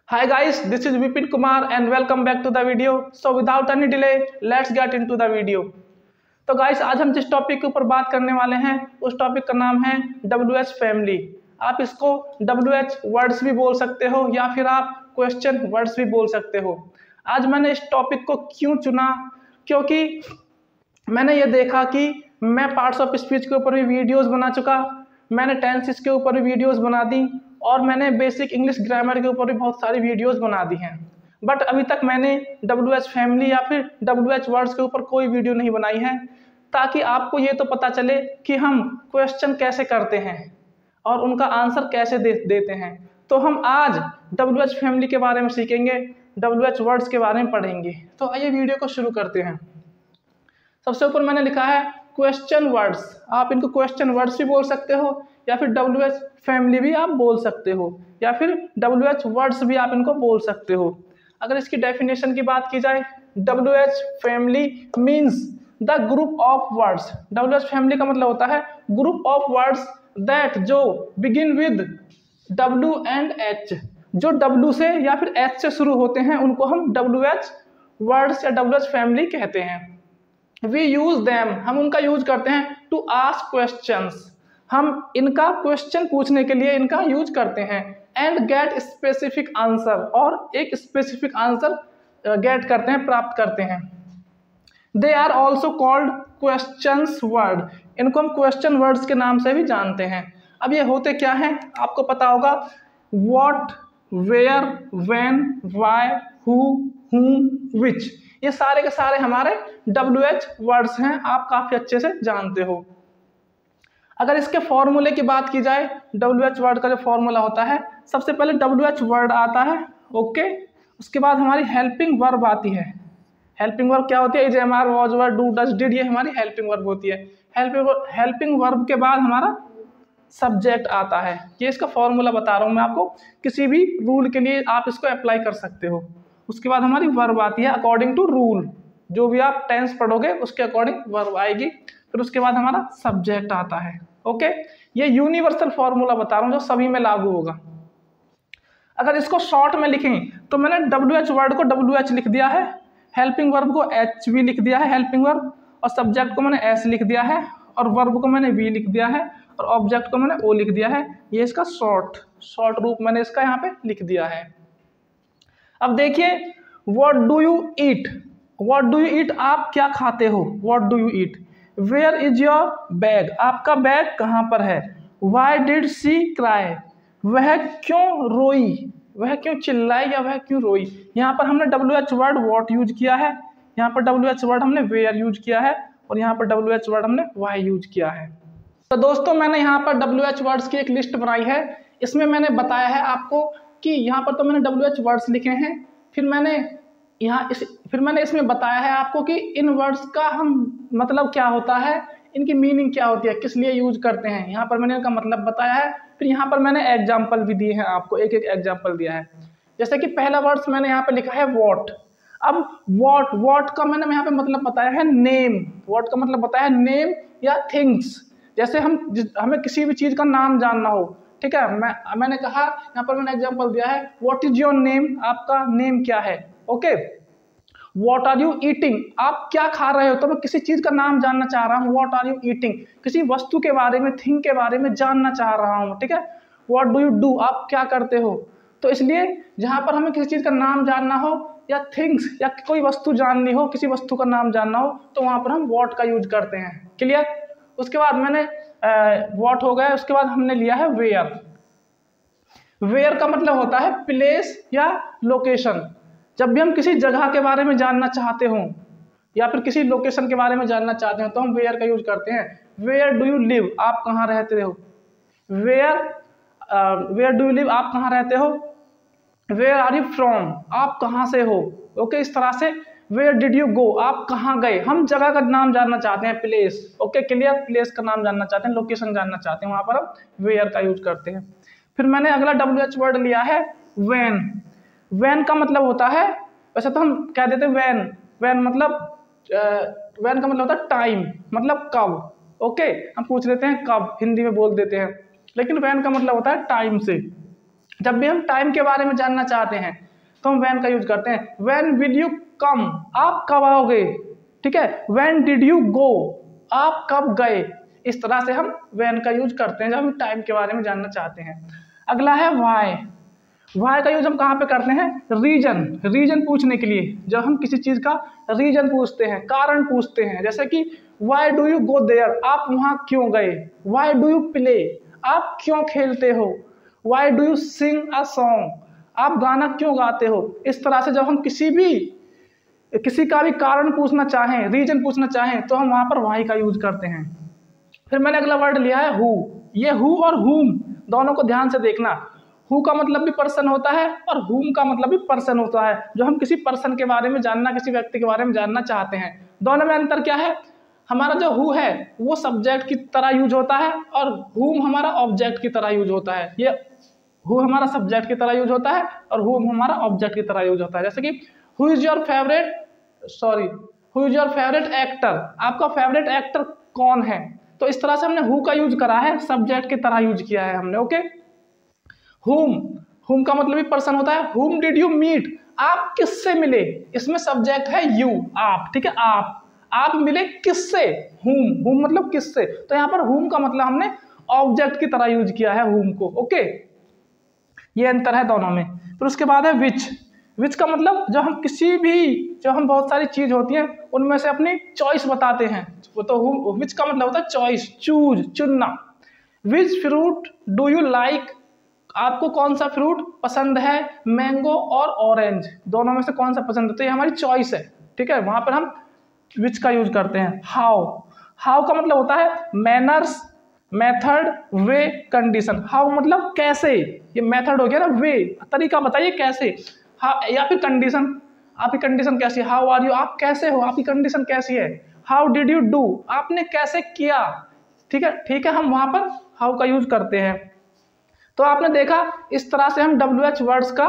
Hi guys, this is Vipin Kumar and welcome back to the video. So without any delay, let's get into the video. तो guys आज हम जिस topic के ऊपर बात करने वाले हैं उस टॉपिक का नाम है WH फैमिली। आप इसको WH वर्ड्स भी बोल सकते हो या फिर आप क्वेश्चन वर्ड्स भी बोल सकते हो। आज मैंने इस टॉपिक को क्यों चुना, क्योंकि मैंने ये देखा कि मैं पार्ट्स ऑफ स्पीच के ऊपर भी वीडियोस बना चुका, मैंने टेंसेस के ऊपर भी वीडियोस बना दी और मैंने बेसिक इंग्लिश ग्रामर के ऊपर भी बहुत सारी वीडियोस बना दी हैं। बट अभी तक मैंने WH फैमिली या फिर WH वर्ड्स के ऊपर कोई वीडियो नहीं बनाई है, ताकि आपको ये तो पता चले कि हम क्वेश्चन कैसे करते हैं और उनका आंसर कैसे देते हैं। तो हम आज WH फैमिली के बारे में सीखेंगे, WH वर्ड्स के बारे में पढ़ेंगे। तो आइए वीडियो को शुरू करते हैं। सबसे ऊपर मैंने लिखा है क्वेश्चन वर्ड्स। आप इनको क्वेश्चन वर्ड्स भी बोल सकते हो या फिर WH फैमिली भी आप बोल सकते हो या फिर WH वर्ड्स भी आप इनको बोल सकते हो। अगर इसकी डेफिनेशन की बात की जाए, WH family means the group of words. WH family का मतलब होता है ग्रुप ऑफ वर्ड्स दैट जो begin with W and H। जो W से या फिर H से शुरू होते हैं उनको हम WH वर्ड्स या WH फैमिली कहते हैं। We use them, हम उनका यूज करते हैं टू आस्क क्वेश्चंस। हम इनका क्वेश्चन पूछने के लिए इनका यूज करते हैं। एंड गेट स्पेसिफिक आंसर, और एक स्पेसिफिक आंसर गेट करते हैं, प्राप्त करते हैं। They are also called questions word. इनको हम क्वेश्चन वर्ड्स के नाम से भी जानते हैं। अब ये होते क्या हैं आपको पता होगा, what, where, when, why, who, whom, which, ये सारे के सारे हमारे WH वर्ड्स हैं, आप काफी अच्छे से जानते हो। अगर इसके फॉर्मूले की बात की जाए, WH वर्ड का जो फॉर्मूला होता है, सबसे पहले WH वर्ड आता है, ओके। उसके बाद हमारी हेल्पिंग वर्ब आती है। हेल्पिंग वर्ब क्या होती है? Is, am, are, was, were, do, does, did, ये हमारी हेल्पिंग वर्ब होती है। हेल्पिंग वर्ब के बाद हमारा सब्जेक्ट आता है। ये इसका फॉर्मूला बता रहा हूँ मैं आपको, किसी भी रूल के लिए आप इसको अप्लाई कर सकते हो। उसके बाद हमारी वर्ब आती है अकॉर्डिंग टू रूल, जो भी आप टेंस पढ़ोगे उसके अकॉर्डिंग वर्ब आएगी। फिर उसके बाद हमारा सब्जेक्ट आता है, ओके। ये यूनिवर्सल फॉर्मूला बता रहा हूँ जो सभी में लागू होगा। अगर इसको शॉर्ट में लिखें तो मैंने WH वर्ड को WH लिख दिया है, हेल्पिंग वर्ब को H भी लिख दिया है हेल्पिंग वर्ब, और सब्जेक्ट को मैंने S लिख दिया है, और वर्ब को मैंने V लिख दिया है, और ऑब्जेक्ट को मैंने O लिख दिया है। ये इसका शॉर्ट रूप मैंने इसका यहाँ पे लिख दिया है। अब देखिए, what do you eat. What do you eat, आप क्या खाते हो, what do you eat. Where is your bag, आपका बैग कहाँ पर है। वाई डिड शी क्राई, वह क्यों रोई, वह क्यों चिल्लाई या वह क्यों रोई। यहाँ पर हमने WH वर्ड व्हाट यूज किया है, यहाँ पर WH वर्ड हमने वेयर यूज किया है, और यहाँ पर WH वर्ड हमने वाई यूज किया है। तो दोस्तों मैंने यहाँ पर WH वर्ड्स की एक लिस्ट बनाई है। इसमें मैंने बताया है आपको कि यहाँ पर तो मैंने WH वर्ड्स लिखे हैं, फिर मैंने इसमें बताया है आपको कि इन वर्ड्स का हम मतलब क्या होता है, इनकी मीनिंग क्या होती है, किस लिए यूज करते हैं। यहाँ पर मैंने इनका मतलब बताया है, फिर यहाँ पर मैंने एग्जाम्पल भी दिए हैं आपको, एक एक एग्जाम्पल दिया है। जैसे कि पहला वर्ड्स मैंने यहाँ पे लिखा है वॉट। अब वॉट का मैंने यहाँ पे मतलब बताया है नेम। वॉट का मतलब बताया है नेम या थिंग्स। जैसे हमें किसी भी चीज का नाम जानना हो, ठीक है, मैंने कहा, यहाँ पर मैंने एग्जांपल दिया है, व्हाट इज योर नेम, आपका नेम क्या है, okay. What are you eating, आप क्या खा रहे हो, तो मैं किसी चीज का नाम जानना चाह रहा हूँ, व्हाट आर यू ईटिंग, किसी वस्तु के बारे में, थिंग के बारे में जानना चाह रहा हूँ, ठीक है। व्हाट डू यू डू, आप क्या करते हो। तो इसलिए जहां पर हमें किसी चीज का नाम जानना हो या थिंग्स या कोई वस्तु जाननी हो, किसी वस्तु का नाम जानना हो, तो वहां पर हम व्हाट का यूज करते हैं, क्लियर। उसके बाद मैंने व्हाट हो गया, उसके बाद हमने लिया है वेयर। वेयर का मतलब होता है प्लेस या लोकेशन। जब भी हम किसी जगह के बारे में जानना चाहते हो या फिर किसी लोकेशन के बारे में जानना चाहते हो तो हम वेयर का यूज करते हैं। वेयर डू यू लिव, आप कहाँ रहते हो। वेयर डू यू लिव, आप कहाँ रहते हो। वेयर आर यू फ्रॉम, आप कहाँ से हो, ओके। इस तरह से वेयर डिड यू गो, आप कहाँ गए। हम जगह का नाम जानना चाहते हैं, प्लेस, ओके, क्लियर। प्लेस का नाम जानना चाहते हैं, लोकेशन जानना चाहते हैं, वहां पर हम वेयर का यूज करते हैं। फिर मैंने अगला WH वर्ड लिया है व्हेन। व्हेन का मतलब होता है, वैसे तो हम कह देते हैं व्हेन मतलब व्हेन का मतलब होता है टाइम, मतलब कब, ओके। हम पूछ लेते हैं कब, हिंदी में बोल देते हैं, लेकिन व्हेन का मतलब होता है टाइम से। जब भी हम टाइम के बारे में जानना चाहते हैं तो हम व्हेन का यूज करते हैं। व्हेन विल यू कम, आप कब आओगे, ठीक है। व्हेन डिड यू गो, आप कब गए। इस तरह से हम व्हेन का यूज करते हैं जब हम टाइम के बारे में जानना चाहते हैं। अगला है व्हाई। व्हाई का यूज हम कहाँ पे करते हैं, रीजन, रीजन पूछने के लिए। जब हम किसी चीज का रीजन पूछते हैं, कारण पूछते हैं, जैसे कि why do you go there, आप वहां क्यों गए। व्हाई डू यू प्ले, आप क्यों खेलते हो। Why do you sing a song, आप गाना क्यों गाते हो। इस तरह से जब हम किसी का भी कारण पूछना चाहें, रीजन पूछना चाहें, तो हम वहां पर व्हाई का यूज करते हैं। फिर मैंने अगला वर्ड लिया है हु। ये हु और हुम दोनों को ध्यान से देखना। हु का मतलब भी पर्सन होता है और हुम का मतलब भी पर्सन होता है। जो हम किसी पर्सन के बारे में जानना, किसी व्यक्ति के बारे में जानना चाहते हैं, दोनों में अंतर क्या है। हमारा जो हु है वो सब्जेक्ट की तरह यूज होता है और हुम हमारा ऑब्जेक्ट की तरह यूज होता है। ये हु हमारा सब्जेक्ट की तरह यूज होता है और हुम हमारा ऑब्जेक्ट की तरह यूज होता है। जैसे कि who is your favourite actor, आपका फेवरेट एक्टर कौन है। तो इस तरह से हमने हु का यूज करा है, सब्जेक्ट की तरह यूज किया है हमने। ओके। हुम का मतलब भी पर्सन होता है। हुम डिड यू मीट, आप किससे मिले, इसमें सब्जेक्ट है यू, आप, ठीक है। आप मिले किससे, हुम मतलब किससे। तो यहाँ पर हुम का मतलब हमने ऑब्जेक्ट की तरह यूज किया है हुम को। ओके, ये अंतर है दोनों में। फिर उसके बाद है विच का मतलब जो हम बहुत सारी चीज होती है उनमें से अपनी चॉइस बताते हैं, तो विच का मतलब होता है चॉइस, चुनना। Which fruit do you like, आपको कौन सा फ्रूट पसंद है। मैंगो और ऑरेंज दोनों में से कौन सा पसंद है, तो ये हमारी चॉइस है, ठीक है। वहां पर हम विच का यूज करते हैं। हाउ का मतलब होता है manners, method, way, condition. How मतलब कैसे, ये मेथड हो गया ना, वे तरीका बताइए कैसे। या फिर कंडीशन, आपकी कंडीशन कैसी है। हाउ आर यू, आप कैसे हो, आपकी कंडीशन कैसी है। हाउ डिड यू डू, आपने कैसे किया, ठीक है। हम वहां पर हाउ का यूज करते हैं। तो आपने देखा इस तरह से हम WH वर्ड्स का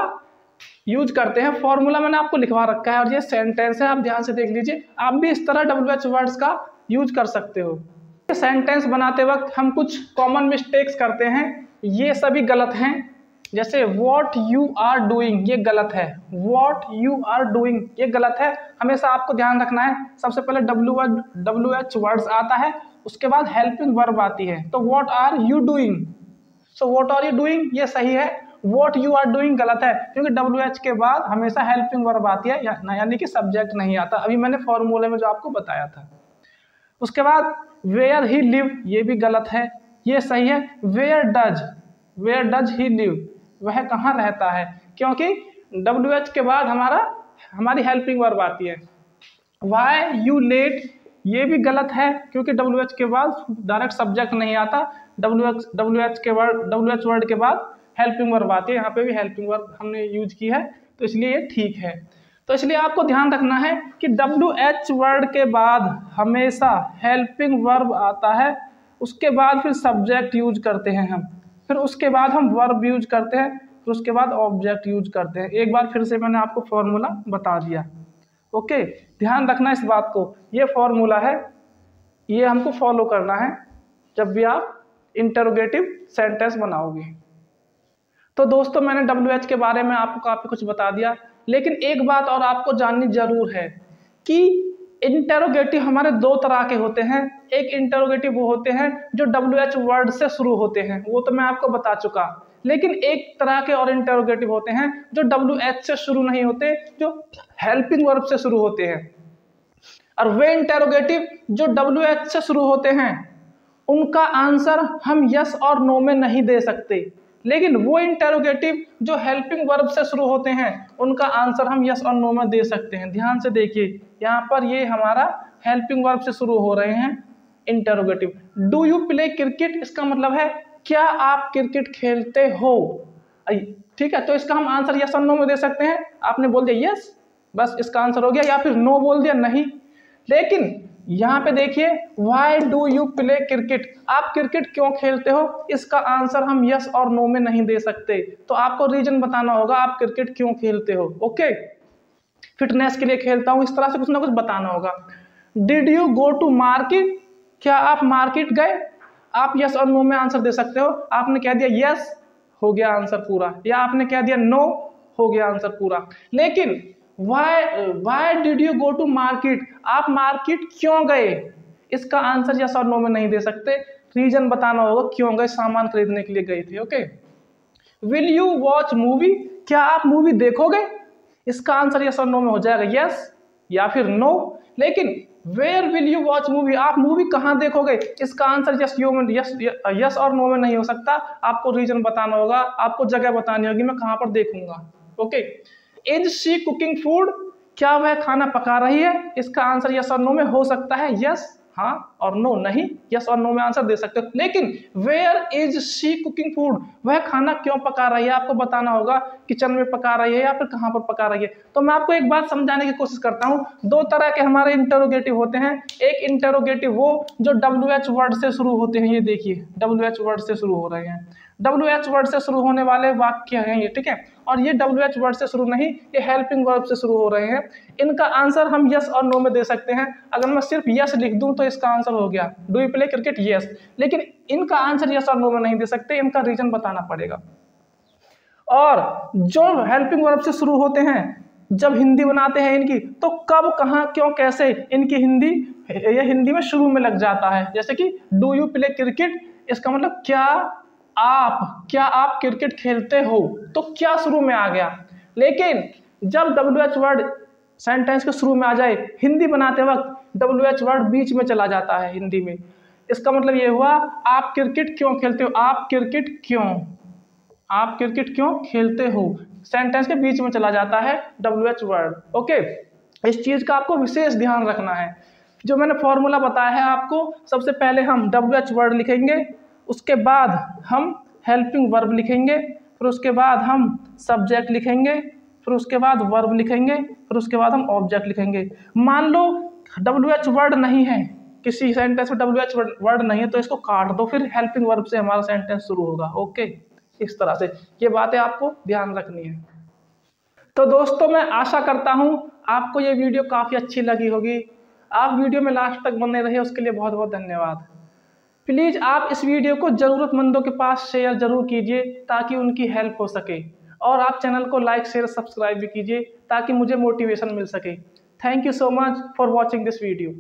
यूज करते हैं। फॉर्मूला मैंने आपको लिखवा रखा है और ये सेंटेंस है, आप ध्यान से देख लीजिए। आप भी इस तरह WH वर्ड्स का यूज कर सकते हो। सेंटेंस बनाते वक्त हम कुछ कॉमन मिस्टेक्स करते हैं, ये सभी गलत हैं। जैसे व्हाट यू आर डूइंग, ये गलत है। व्हाट यू आर डूइंग ये गलत है। हमेशा आपको ध्यान रखना है, सबसे पहले WH वर्ड्स आता है, उसके बाद हेल्पिंग वर्ब आती है। तो what are you doing, so what are you doing ये सही है, व्हाट यू आर डूइंग गलत है, क्योंकि WH के बाद हमेशा हेल्पिंग वर्ब आती है, यानी कि सब्जेक्ट नहीं आता। अभी मैंने फॉर्मूले में जो आपको बताया था। उसके बाद वेयर ही लिव, ये भी गलत है, ये सही है। वेयर डज ही लिव, वह कहाँ रहता है, क्योंकि WH के बाद हमारी हेल्पिंग वर्ब आती है। वाई यू लेट, ये भी गलत है, क्योंकि WH के बाद डायरेक्ट सब्जेक्ट नहीं आता। WH वर्ड के बाद हेल्पिंग वर्ब आती है। यहाँ पे भी हेल्पिंग वर्ब हमने यूज की है, तो इसलिए ये ठीक है। तो इसलिए आपको ध्यान रखना है कि WH वर्ड के बाद हमेशा हेल्पिंग वर्ब आता है, उसके बाद फिर सब्जेक्ट यूज करते हैं हम, फिर उसके बाद हम वर्ब यूज करते हैं, फिर उसके बाद ऑब्जेक्ट यूज करते हैं। एक बार फिर से मैंने आपको फॉर्मूला बता दिया। ओके, ध्यान रखना इस बात को, ये फॉर्मूला है, ये हमको फॉलो करना है जब भी आप इंटरोगेटिव सेंटेंस बनाओगे। तो दोस्तों मैंने WH के बारे में आपको काफी कुछ बता दिया, लेकिन एक बात और आपको जाननी जरूर है कि इंटरोगेटिव हमारे दो तरह के होते हैं। एक इंटरोगेटिव वो होते हैं जो WH वर्ड से शुरू होते हैं, वो तो मैं आपको बता चुका। लेकिन एक तरह के और इंटरोगेटिव होते हैं जो WH से शुरू नहीं होते, जो हेल्पिंग वर्ब से शुरू होते हैं। और वे इंटरोगेटिव जो WH से शुरू होते हैं उनका आंसर हम यस और नो में नहीं दे सकते, लेकिन वो इंटरोगेटिव जो हेल्पिंग वर्ब से शुरू होते हैं उनका आंसर हम यस और नो में दे सकते हैं। ध्यान से देखिए, यहाँ पर ये हमारा हेल्पिंग वर्ब से शुरू हो रहे हैं interrogative. Do you play cricket, इसका मतलब है क्या आप क्रिकेट खेलते हो, ठीक है। तो इसका हम आंसर यस और नो में दे सकते हैं। आपने बोल दिया यस, बस इसका आंसर हो गया, या फिर नो बोल दिया नहीं। लेकिन यहाँ पे देखिए, why do you play cricket, आप क्रिकेट क्यों खेलते हो, इसका आंसर हम यस और नो में नहीं दे सकते। तो आपको रीजन बताना होगा आप क्रिकेट क्यों खेलते हो। ओके, फिटनेस के लिए खेलता हूँ, इस तरह से कुछ ना कुछ बताना होगा। Did you go to market, क्या आप मार्केट गए, आप यस और नो में आंसर दे सकते हो। आपने कह दिया यस, हो गया आंसर पूरा, या आपने कह दिया नो, हो गया आंसर पूरा। लेकिन why did you go to market, आप मार्केट क्यों गए, इसका आंसर यस और नो में नहीं दे सकते, रीजन बताना होगा क्यों गए, सामान खरीदने के लिए गए थे। Okay, will you watch movie, क्या आप मूवी देखोगे, इसका आंसर यस और नो में हो जाएगा यस या फिर नो। लेकिन where will you watch movie, आप मूवी कहाँ देखोगे, इसका आंसर यस और नो में नहीं हो सकता, आपको रीजन बताना होगा, आपको जगह बतानी होगी मैं कहाँ पर देखूंगा। Okay, is she cooking food, क्या वह खाना पका रही है, इसका आंसर यस और नो में हो सकता है यस, हाँ और नो नहीं, यस और नो में आंसर दे सकते हो। लेकिन where is she cooking food, वह खाना क्यों पका रही है, आपको बताना होगा किचन में पका रही है या फिर कहाँ पर पका रही है। तो मैं आपको एक बात समझाने की कोशिश करता हूँ, दो तरह के हमारे इंटरोगेटिव होते हैं। एक इंटरोगेटिव वो जो WH वर्ड से शुरू होते हैं, ये देखिए WH वर्ड से शुरू हो रहे हैं, WH वर्ड से शुरू होने वाले वाक्य हैं ये, ठीक है। और ये WH वर्ड से शुरू नहीं, ये हेल्पिंग वर्ब से शुरू हो रहे हैं। इनका आंसर हम यस और नो में दे सकते हैं। अगर मैं सिर्फ यस लिख दूं तो इसका आंसर हो गया, do you play cricket, yes. लेकिन इनका आंसर यस और नो में नहीं दे सकते, इनका रीजन बताना पड़ेगा। और जो हेल्पिंग वर्ब से शुरू होते हैं, जब हिंदी बनाते हैं इनकी, तो कब, कहाँ, क्यों, कैसे, इनकी हिंदी, ये हिंदी में शुरू में लग जाता है। जैसे कि डू यू प्ले क्रिकेट, इसका मतलब क्या आप क्रिकेट खेलते हो, तो क्या शुरू में आ गया। लेकिन जब WH वर्ड सेंटेंस के शुरू में आ जाए, हिंदी बनाते वक्त WH वर्ड बीच में चला जाता है हिंदी में, इसका मतलब ये हुआ आप क्रिकेट क्यों खेलते हो, आप क्रिकेट क्यों खेलते हो, सेंटेंस के बीच में चला जाता है WH वर्ड। ओके, इस चीज का आपको विशेष ध्यान रखना है। जो मैंने फॉर्मूला बताया है आपको, सबसे पहले हम WH वर्ड लिखेंगे, उसके बाद हम हेल्पिंग वर्ब लिखेंगे, फिर उसके बाद हम सब्जेक्ट लिखेंगे, फिर उसके बाद वर्ब लिखेंगे, फिर उसके बाद हम ऑब्जेक्ट लिखेंगे। मान लो WH वर्ड नहीं है, किसी सेंटेंस में WH वर्ड नहीं है, तो इसको काट दो, फिर हेल्पिंग वर्ब से हमारा सेंटेंस शुरू होगा। ओके, इस तरह से ये बातें आपको ध्यान रखनी है। तो दोस्तों, मैं आशा करता हूँ आपको ये वीडियो काफ़ी अच्छी लगी होगी। आप वीडियो में लास्ट तक बने रहे, उसके लिए बहुत बहुत धन्यवाद। प्लीज़ आप इस वीडियो को ज़रूरतमंदों के पास शेयर ज़रूर कीजिए ताकि उनकी हेल्प हो सके, और आप चैनल को लाइक, शेयर, सब्सक्राइब भी कीजिए ताकि मुझे मोटिवेशन मिल सके। Thank you so much for watching this video.